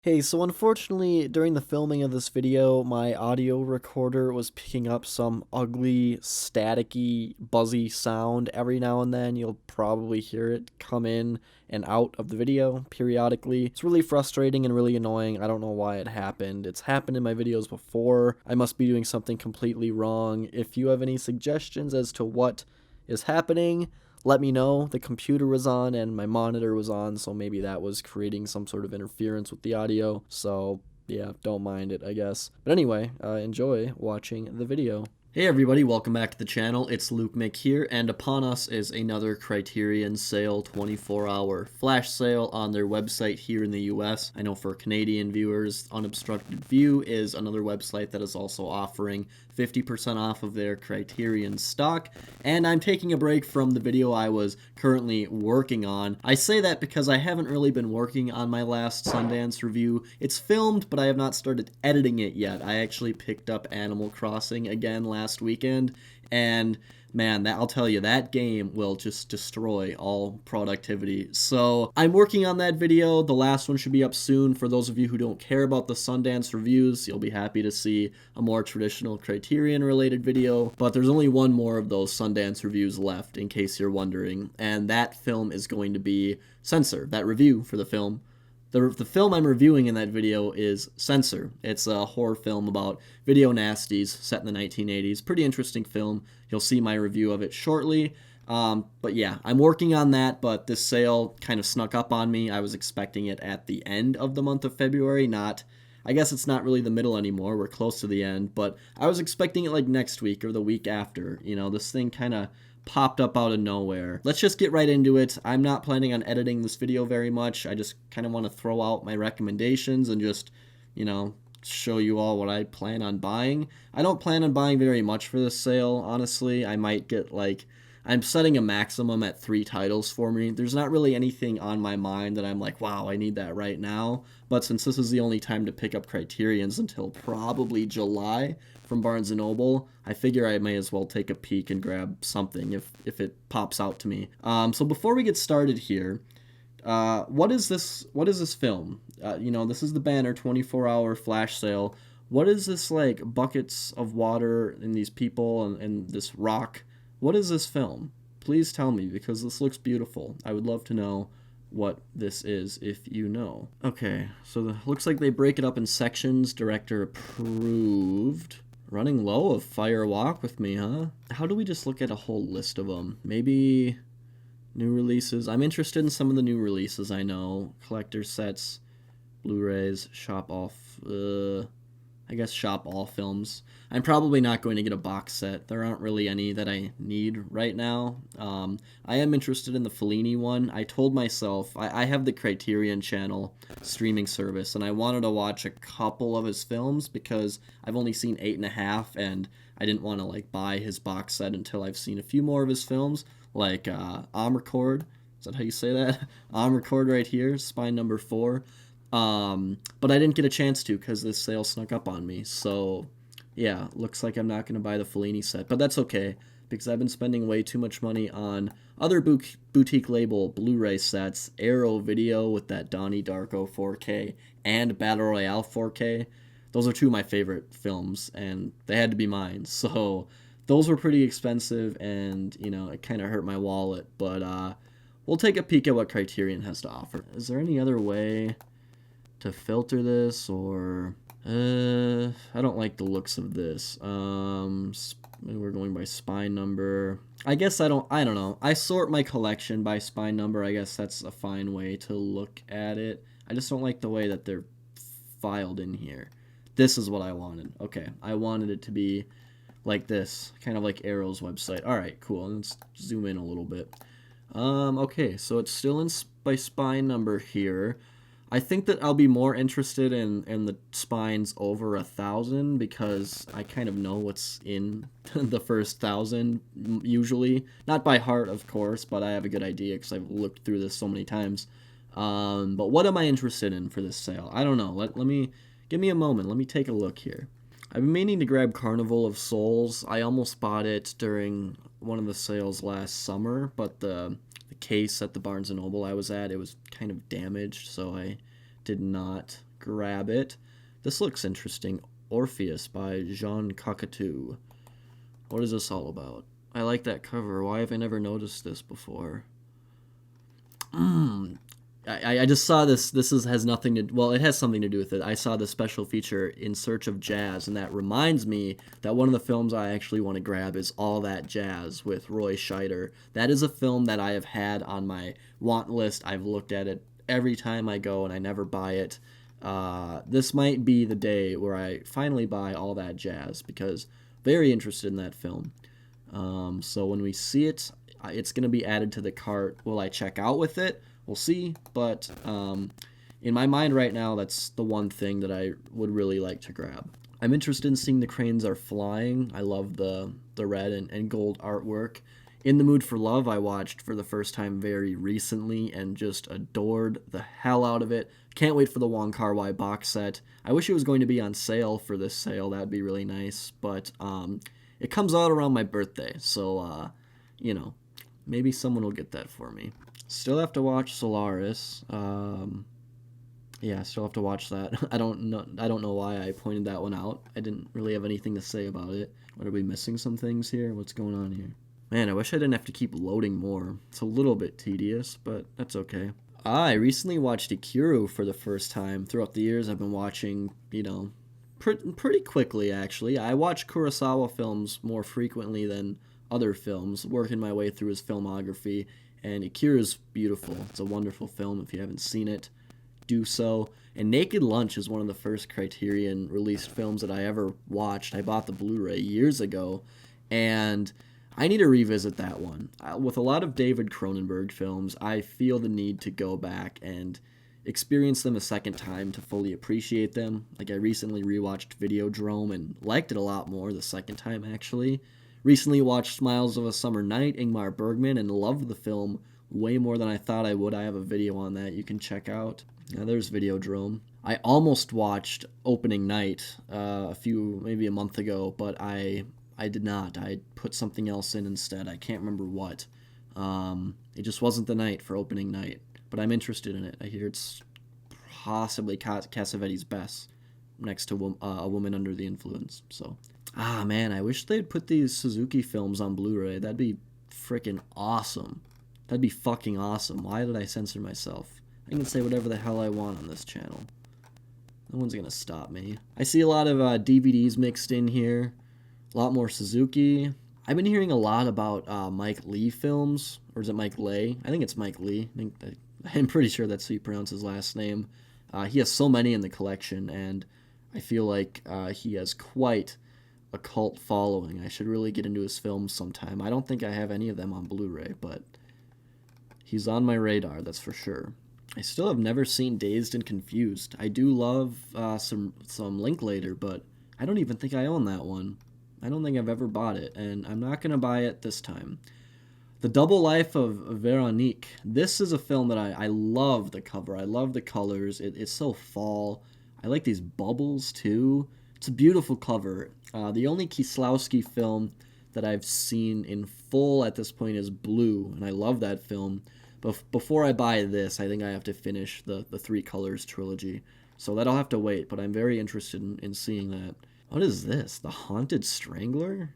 Hey, so unfortunately, during the filming of this video, my audio recorder was picking up some ugly, staticky, buzzy sound every now and then. You'll probably hear it come in and out of the video periodically. It's really frustrating and really annoying. I don't know why it happened. It's happened in my videos before. I must be doing something completely wrong. If you have any suggestions as to what is happening, let me know. The computer was on and my monitor was on, so maybe that was creating some sort of interference with the audio. So, yeah, don't mind it, I guess. But anyway, enjoy watching the video. Hey everybody, welcome back to the channel. It's lukemick here, and upon us is another Criterion Sale 24-hour flash sale on their website here in the US. I know for Canadian viewers, Unobstructed View is another website that is also offering 50% off of their Criterion stock, and I'm taking a break from the video I was currently working on. I say that because I haven't really been working on my last Sundance review. It's filmed, but I have not started editing it yet. I actually picked up Animal Crossing again last weekend, and man, I'll tell you, that game will just destroy all productivity. So I'm working on that video. The last one should be up soon. For those of you who don't care about the Sundance reviews, you'll be happy to see a more traditional Criterion related video. But there's only one more of those Sundance reviews left, in case you're wondering. And that film is going to be Censor, that review for the film. The film I'm reviewing in that video is Censor. It's a horror film about video nasties set in the 1980s. Pretty interesting film. You'll see my review of it shortly. But yeah, I'm working on that, but this sale kind of snuck up on me. I was expecting it at the end of the month of February, I guess it's not really the middle anymore. We're close to the end, but I was expecting it like next week or the week after. You know, this thing kind of popped up out of nowhere. Let's just get right into it. I'm not planning on editing this video very much. I just kind of want to throw out my recommendations and just, you know, show you all what I plan on buying. I don't plan on buying very much for this sale, honestly. I might get like, I'm setting a maximum at 3 titles for me. There's not really anything on my mind that I'm like, wow, I need that right now. But since this is the only time to pick up Criterions until probably July from Barnes & Noble, I figure I may as well take a peek and grab something if it pops out to me. So before we get started here, what is this film? You know, this is the banner 24-hour flash sale. What is this, like, buckets of water and these people and this rock? What is this film? Please tell me, because this looks beautiful. I would love to know what this is if you know. Okay, so looks like they break it up in sections. Director approved. Running low of Fire Walk with Me, huh? How do we just look at a whole list of them? Maybe new releases. I'm interested in some of the new releases, I know. Collector sets, Blu-rays, shop off. I guess shop all films. I'm probably not going to get a box set. There aren't really any that I need right now. I am interested in the Fellini one. I told myself, I have the Criterion Channel streaming service, and I wanted to watch a couple of his films because I've only seen 8.5, and I didn't want to like buy his box set until I've seen a few more of his films, like Omrecord. Is that how you say that? Omrecord right here, spine number 4. But I didn't get a chance to because this sale snuck up on me. So, yeah, looks like I'm not going to buy the Fellini set. But that's okay, because I've been spending way too much money on other boutique label Blu-ray sets, Arrow Video with that Donnie Darko 4K, and Battle Royale 4K. Those are two of my favorite films, and they had to be mine. So, those were pretty expensive, and, you know, it kind of hurt my wallet. But, we'll take a peek at what Criterion has to offer. Is there any other way to filter this, or I don't like the looks of this. We're going by spine number. I guess I don't know. I sort my collection by spine number. I guess that's a fine way to look at it. I just don't like the way that they're filed in here. This is what I wanted. Okay, I wanted it to be like this, kind of like Arrow's website. All right, cool. Let's zoom in a little bit. Okay, so it's still in by spine number here. I think that I'll be more interested in the spines over 1,000 because I kind of know what's in the first 1,000 usually. Not by heart, of course, but I have a good idea because I've looked through this so many times. But what am I interested in for this sale? I don't know. Give me a moment. Let me take a look here. I've been meaning to grab Carnival of Souls. I almost bought it during one of the sales last summer, but the case at the Barnes & Noble I was at, it was kind of damaged, so I did not grab it. This looks interesting. Orpheus by Jean Cocteau. What is this all about? I like that cover. Why have I never noticed this before? I just saw this. Has nothing to... Well, it has something to do with it. I saw the special feature In Search of Jazz, and that reminds me that one of the films I actually want to grab is All That Jazz with Roy Scheider. That is a film that I have had on my want list. I've looked at it every time I go, and I never buy it. This might be the day where I finally buy All That Jazz, because very interested in that film. So when we see it, it's going to be added to the cart. Will I check out with it? We'll see, but in my mind right now, that's the one thing that I would really like to grab. I'm interested in seeing The Cranes Are Flying. I love the red and gold artwork. In the Mood for Love, I watched for the first time very recently and just adored the hell out of it. Can't wait for the Wong Kar-wai box set. I wish it was going to be on sale for this sale. That'd be really nice, but it comes out around my birthday, so, maybe someone will get that for me. Still have to watch Solaris. Still have to watch that. I don't know why I pointed that one out. I didn't really have anything to say about it. What, are we missing some things here? What's going on here? Man, I wish I didn't have to keep loading more. It's a little bit tedious, but that's okay. I recently watched Ikiru for the first time. Throughout the years, I've been watching, pretty quickly, actually. I watch Kurosawa films more frequently than other films, working my way through his filmography. And Ikiru's beautiful. It's a wonderful film. If you haven't seen it, do so. And Naked Lunch is one of the first Criterion released films that I ever watched. I bought the Blu-ray years ago, and I need to revisit that one. With a lot of David Cronenberg films, I feel the need to go back and experience them a second time to fully appreciate them. Like, I recently rewatched Videodrome and liked it a lot more the second time, actually. Recently watched Smiles of a Summer Night, Ingmar Bergman, and loved the film way more than I thought I would. I have a video on that you can check out. Now, there's Videodrome. I almost watched Opening Night maybe a month ago, but I did not. I put something else in instead. I can't remember what. It just wasn't the night for Opening Night, but I'm interested in it. I hear it's possibly Cassavetes' best, next to A Woman Under the Influence, so... man, I wish they'd put these Suzuki films on Blu-ray. That'd be freaking awesome. That'd be fucking awesome. Why did I censor myself? I can say whatever the hell I want on this channel. No one's gonna stop me. I see a lot of DVDs mixed in here. A lot more Suzuki. I've been hearing a lot about Mike Lee films. Or is it Mike Lay? I think it's Mike Lee. I'm pretty sure that's how you pronounce his last name. He has so many in the collection, and I feel like he has quite a cult following. I should really get into his films sometime. I don't think I have any of them on Blu-ray, but he's on my radar, that's for sure. I still have never seen Dazed and Confused. I do love some Linklater, but I don't even think I own that one. I don't think I've ever bought it, and I'm not going to buy it this time. The Double Life of Veronique. This is a film that I love the cover. I love the colors. It's so fall. I like these bubbles, too. It's a beautiful cover. The only Kieslowski film that I've seen in full at this point is Blue, and I love that film. But before I buy this, I think I have to finish the Three Colors trilogy. So that'll have to wait, but I'm very interested in seeing that. What is this? The Haunted Strangler?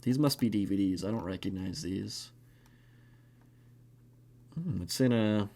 These must be DVDs. I don't recognize these. It's in a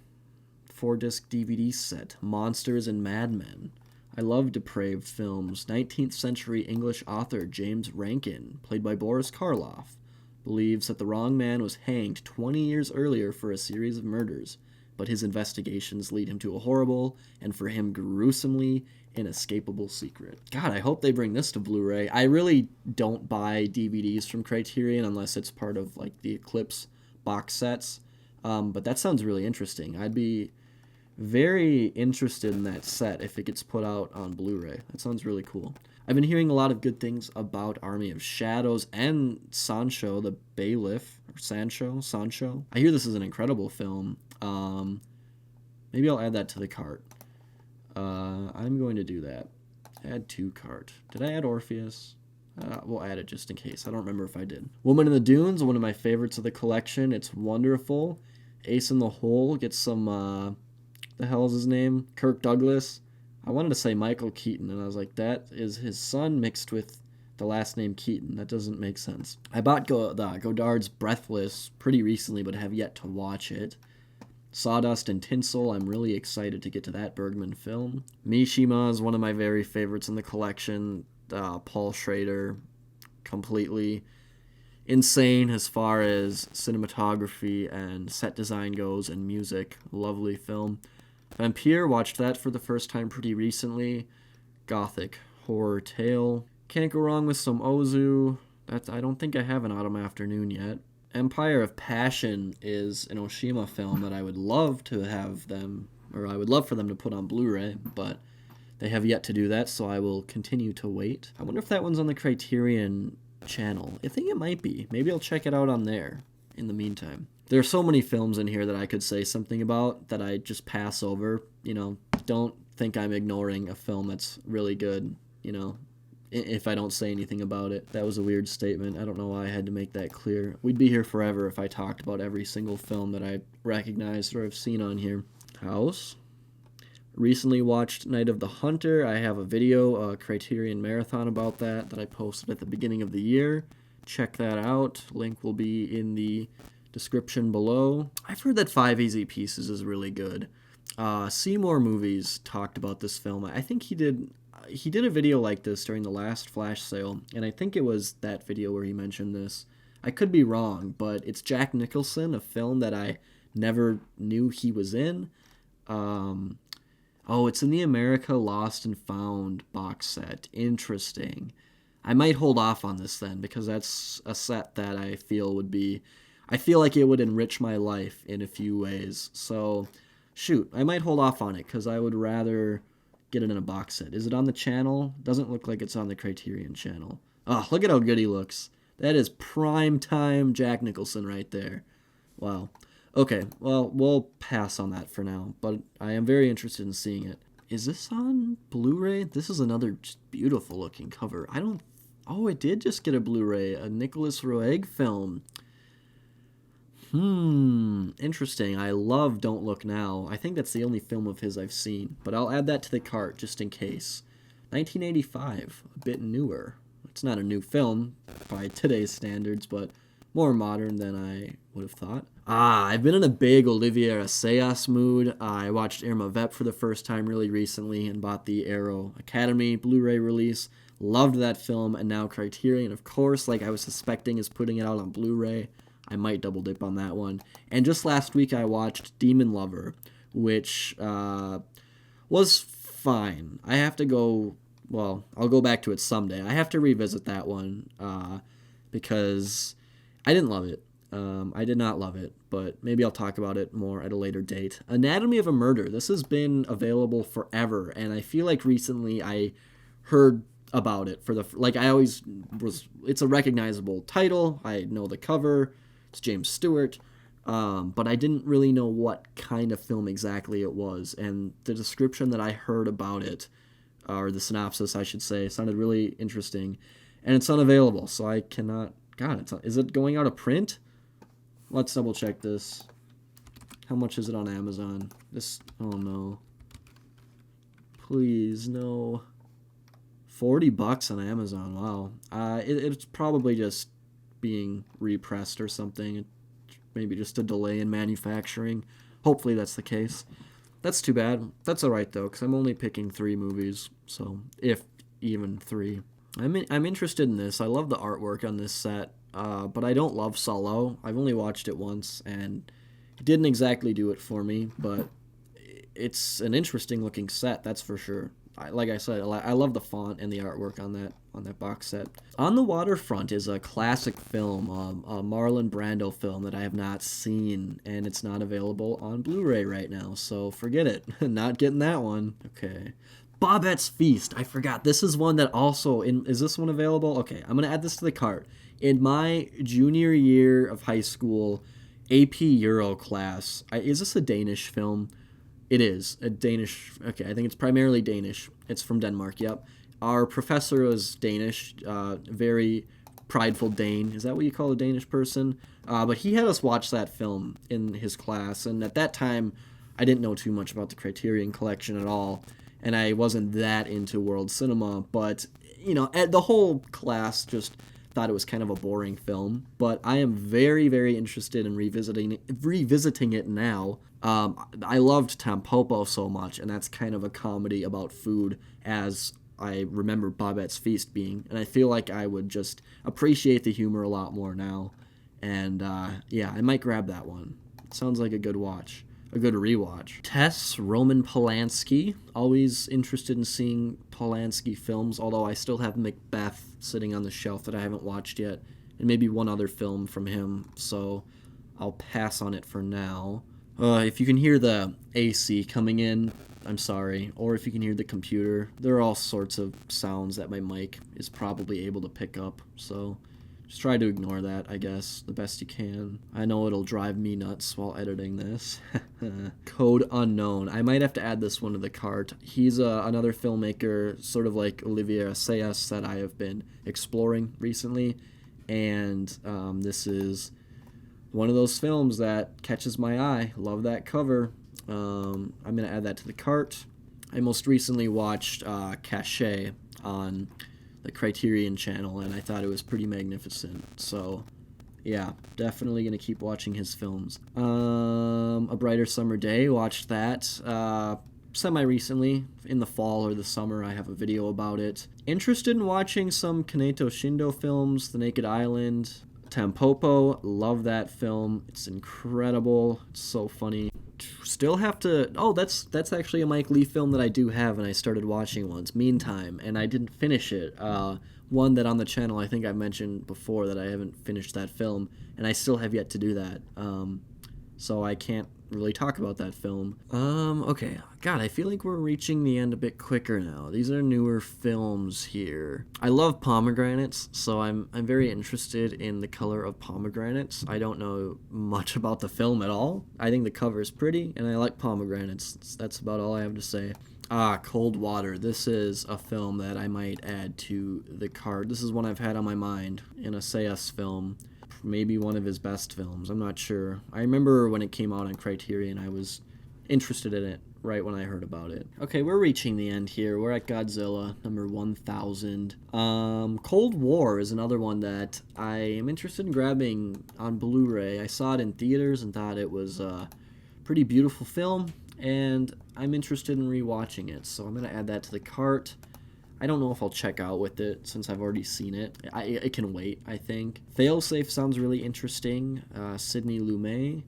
4-disc DVD set. Monsters and Madmen. I love depraved films. 19th century English author James Rankin, played by Boris Karloff, believes that the wrong man was hanged 20 years earlier for a series of murders, but his investigations lead him to a horrible, and for him gruesomely inescapable secret. God, I hope they bring this to Blu-ray. I really don't buy DVDs from Criterion unless it's part of like the Eclipse box sets, but that sounds really interesting. I'd be very interested in that set if it gets put out on Blu-ray. That sounds really cool. I've been hearing a lot of good things about Army of Shadows and Sancho the Bailiff, or Sancho. I hear this is an incredible film. Maybe I'll add that to the cart. I'm going to do that. Add to cart. Did I add Orpheus? We'll add it just in case. I don't remember if I did. Woman in the Dunes, one of my favorites of the collection. It's wonderful. Ace in the Hole gets some, the hell is his name? Kirk Douglas. I wanted to say Michael Keaton, and I was like, that is his son mixed with the last name Keaton. That doesn't make sense. I bought Godard's Breathless pretty recently, but have yet to watch it. Sawdust and Tinsel, I'm really excited to get to that Bergman film. Mishima is one of my very favorites in the collection. Paul Schrader, completely insane as far as cinematography and set design goes, and music. Lovely film. Vampire, watched that for the first time pretty recently. Gothic horror tale. Can't go wrong with some Ozu. I don't think I have an Autumn Afternoon yet. Empire of Passion is an Oshima film that I would love to have them, or I would love for them to put on Blu-ray, but they have yet to do that, so I will continue to wait. I wonder if that one's on the Criterion channel. I think it might be. Maybe I'll check it out on there in the meantime. There are so many films in here that I could say something about that I just pass over. Don't think I'm ignoring a film that's really good, if I don't say anything about it. That was a weird statement. I don't know why I had to make that clear. We'd be here forever if I talked about every single film that I recognized or have seen on here. House. Recently watched Night of the Hunter. I have a video, a Criterion Marathon about that I posted at the beginning of the year. Check that out. Link will be in the description below. I've heard that 5 Easy Pieces is really good. Seymour Movies talked about this film. I think he did a video like this during the last Flash Sale, and I think it was that video where he mentioned this. I could be wrong, but it's Jack Nicholson, a film that I never knew he was in. It's in the America Lost and Found box set. Interesting. I might hold off on this then, because that's a set that I feel like it would enrich my life in a few ways. So, shoot, I might hold off on it, because I would rather get it in a box set. Is it on the channel? Doesn't look like it's on the Criterion channel. Oh, look at how good he looks. That is prime time Jack Nicholson right there. Wow. Okay, well, we'll pass on that for now, but I am very interested in seeing it. Is this on Blu-ray? This is another just beautiful looking cover. It did just get a Blu-ray, a Nicolas Roeg film. Interesting. I love Don't Look Now. I think that's the only film of his I've seen, but I'll add that to the cart just in case. 1985, a bit newer. It's not a new film by today's standards, but more modern than I would have thought. I've been in a big Olivier Assayas mood. I watched Irma Vep for the first time really recently and bought the Arrow Academy Blu-ray release. Loved that film, and now Criterion, of course, like I was suspecting, is putting it out on Blu-ray. I might double dip on that one. And just last week I watched Demon Lover, which was fine. I have to go, I'll go back to it someday. I have to revisit that one because I didn't love it. I did not love it, but maybe I'll talk about it more at a later date. Anatomy of a Murder. This has been available forever, and I feel like recently I heard about it it's a recognizable title. I know the cover. It's James Stewart, but I didn't really know what kind of film exactly it was, and the description that I heard about it, or the synopsis, I should say, sounded really interesting, and it's unavailable, so I cannot... is it going out of print? Let's double check this. How much is it on Amazon? Oh no. Please, no. $40 on Amazon, wow. It's probably just being repressed or something. Maybe just a delay in manufacturing. Hopefully that's the case. That's too bad. That's alright though, because I'm only picking 3 movies, so if even 3. I'm interested in this. I love the artwork on this set, but I don't love Solo. I've only watched it once, and it didn't exactly do it for me, but it's an interesting looking set, that's for sure. Like I said, I love the font and the artwork on that box set. On the Waterfront is a classic film, a Marlon Brando film that I have not seen, and it's not available on Blu-ray right now, so forget it. Not getting that one. Okay. Bobette's Feast. I forgot. This is one that also... is this one available? Okay, I'm going to add this to the cart. In my junior year of high school AP Euro class... is this a Danish film? It is. A Danish... Okay, I think it's primarily Danish. It's from Denmark, yep. Our professor was Danish. Very prideful Dane. Is that what you call a Danish person? But he had us watch that film in his class, and at that time, I didn't know too much about the Criterion Collection at all. and I wasn't that into world cinema, but, the whole class just thought it was kind of a boring film, but I am very, very interested in revisiting it now. I loved Tampopo so much, and that's kind of a comedy about food, as I remember Babette's Feast being, and I feel like I would just appreciate the humor a lot more now, and I might grab that one. It sounds like a good watch. A good rewatch. Tess, Roman Polanski. Always interested in seeing Polanski films, although I still have Macbeth sitting on the shelf that I haven't watched yet, and maybe one other film from him, so I'll pass on it for now. If you can hear the AC coming in, I'm sorry, or if you can hear the computer, there are all sorts of sounds that my mic is probably able to pick up, so just try to ignore that, I guess, the best you can. I know it'll drive me nuts while editing this. Code Unknown. I might have to add this one to the cart. He's another filmmaker, sort of like Olivier Assayas, that I have been exploring recently, and this is one of those films that catches my eye. Love that cover. I'm going to add that to the cart. I most recently watched Cachet on the Criterion channel, and I thought it was pretty magnificent. So, yeah, definitely going to keep watching his films. A Brighter Summer Day, watched that semi-recently, in the fall or the summer. I have a video about it. Interested in watching some Kaneto Shindo films, The Naked Island, Tampopo, love that film. It's incredible. It's so funny. Still have to... Oh, that's actually a Mike Leigh film that I do have, and I started watching once, Meantime, and I didn't finish it. One that on the channel I think I mentioned before that I haven't finished that film, and I still have yet to do that. So I can't really talk about that film. Okay. God, I feel like we're reaching the end a bit quicker now. These are newer films here. I love pomegranates, so I'm very interested in the color of pomegranates. I don't know much about the film at all. I think the cover is pretty, and I like pomegranates. That's about all I have to say. Cold Water. This is a film that I might add to the card. This is one I've had on my mind, an Assayas film. Maybe one of his best films. I'm not sure. I remember when it came out on Criterion, I was interested in it right when I heard about it. Okay, we're reaching the end here. We're at Godzilla, number 1000. Cold War is another one that I am interested in grabbing on Blu-ray. I saw it in theaters and thought it was a pretty beautiful film, and I'm interested in rewatching it, so I'm going to add that to the cart. I don't know if I'll check out with it since I've already seen it. It can wait, I think. Failsafe sounds really interesting. Sidney Lumet,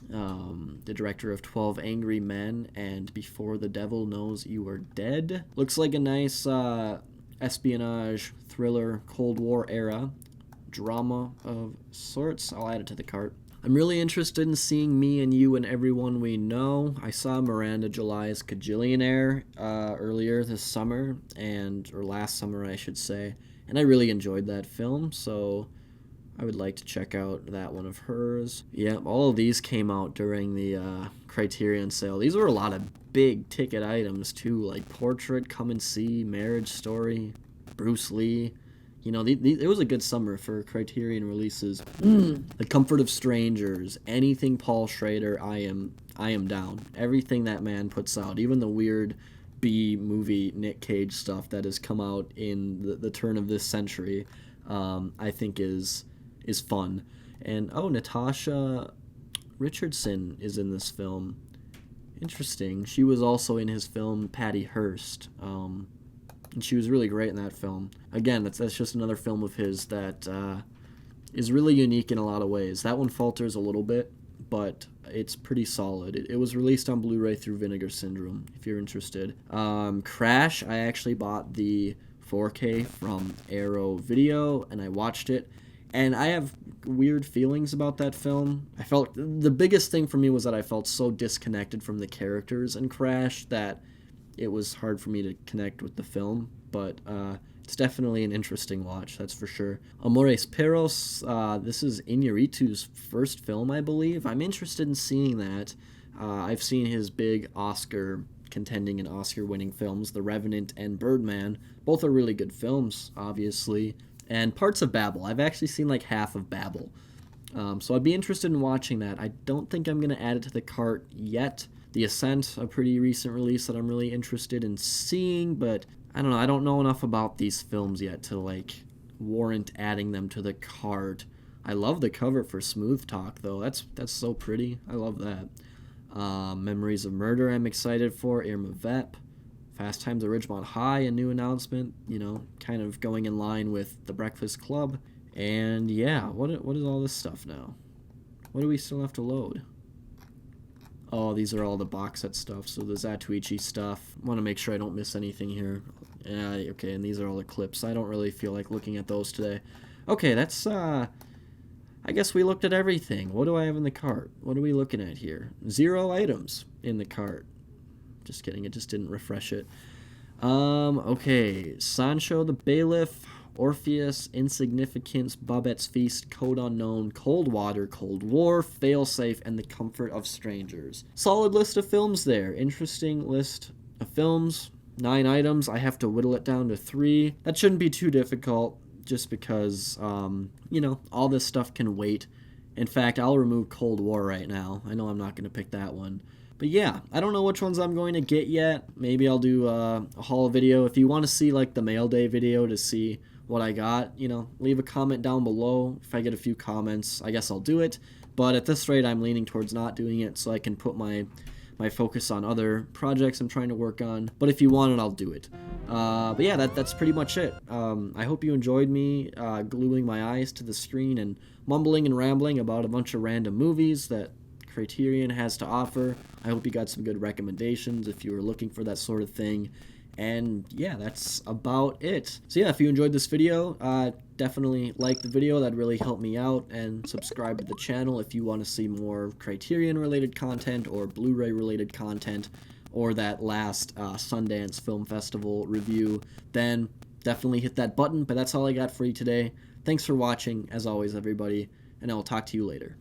the director of 12 Angry Men and Before the Devil Knows You Are Dead. Looks like a nice espionage, thriller, Cold War era drama of sorts. I'll add it to the cart. I'm really interested in seeing Me and You and Everyone We Know. I saw Miranda July's Kajillionaire earlier this summer, or last summer I should say, and I really enjoyed that film, so I would like to check out that one of hers. Yeah, all of these came out during the Criterion sale. These were a lot of big ticket items too, like Portrait, Come and See, Marriage Story, Bruce Lee. It was a good summer for Criterion releases. The Comfort of Strangers, anything Paul Schrader, I am down. Everything that man puts out, even the weird B-movie Nick Cage stuff that has come out in the turn of this century, I think is fun. And Natasha Richardson is in this film. Interesting. She was also in his film Patty Hearst. And she was really great in that film. Again, that's just another film of his that is really unique in a lot of ways. That one falters a little bit, but it's pretty solid. It was released on Blu-ray through Vinegar Syndrome, if you're interested. Crash, I actually bought the 4K from Arrow Video, and I watched it. And I have weird feelings about that film. The biggest thing for me was that I felt so disconnected from the characters in Crash that it was hard for me to connect with the film, but it's definitely an interesting watch, that's for sure. Amores Perros, this is Iñárritu's first film, I believe. I'm interested in seeing that. I've seen his big contending and Oscar-winning films, The Revenant and Bergman. Both are really good films, obviously. And parts of Babel. I've actually seen like half of Babel. So I'd be interested in watching that. I don't think I'm going to add it to the cart yet. The Ascent, a pretty recent release that I'm really interested in seeing, but I don't know. I don't know enough about these films yet to like warrant adding them to the cart. I love the cover for Smooth Talk though. That's so pretty. I love that. Memories of Murder, I'm excited for. Irma Vep. Fast Times at Ridgemont High, a new announcement, you know, kind of going in line with The Breakfast Club. And yeah, what is all this stuff now? What do we still have to load? Oh, these are all the box set stuff. So the Zatoichi stuff. I want to make sure I don't miss anything here. Yeah, okay, and these are all the clips. I don't really feel like looking at those today. Okay, that's, I guess we looked at everything. What do I have in the cart? What are we looking at here? 0 items in the cart. Just kidding, it just didn't refresh it. Okay, Sancho the Bailiff, Orpheus, Insignificance, Babette's Feast, Code Unknown, Cold Water, Cold War, Failsafe, and The Comfort of Strangers. Solid list of films there. Interesting list of films. 9 items. I have to whittle it down to 3. That shouldn't be too difficult, just because, you know, all this stuff can wait. In fact, I'll remove Cold War right now. I know I'm not going to pick that one. But yeah, I don't know which ones I'm going to get yet. Maybe I'll do a haul video. If you want to see like the mail day video to see what I got, you know, leave a comment down below. If I get a few comments, I guess I'll do it. But at this rate, I'm leaning towards not doing it so I can put my focus on other projects I'm trying to work on. But if you want it, I'll do it. But yeah, that's pretty much it. I hope you enjoyed me gluing my eyes to the screen and mumbling and rambling about a bunch of random movies that Criterion has to offer. I hope you got some good recommendations if you were looking for that sort of thing. And yeah, that's about it. So yeah, if you enjoyed this video, definitely like the video. That'd really help me out. And subscribe to the channel if you want to see more Criterion related content or Blu-ray related content, or that last Sundance Film Festival review. Then definitely hit that button. But that's all I got for you today. Thanks for watching, as always, everybody, and I will talk to you later.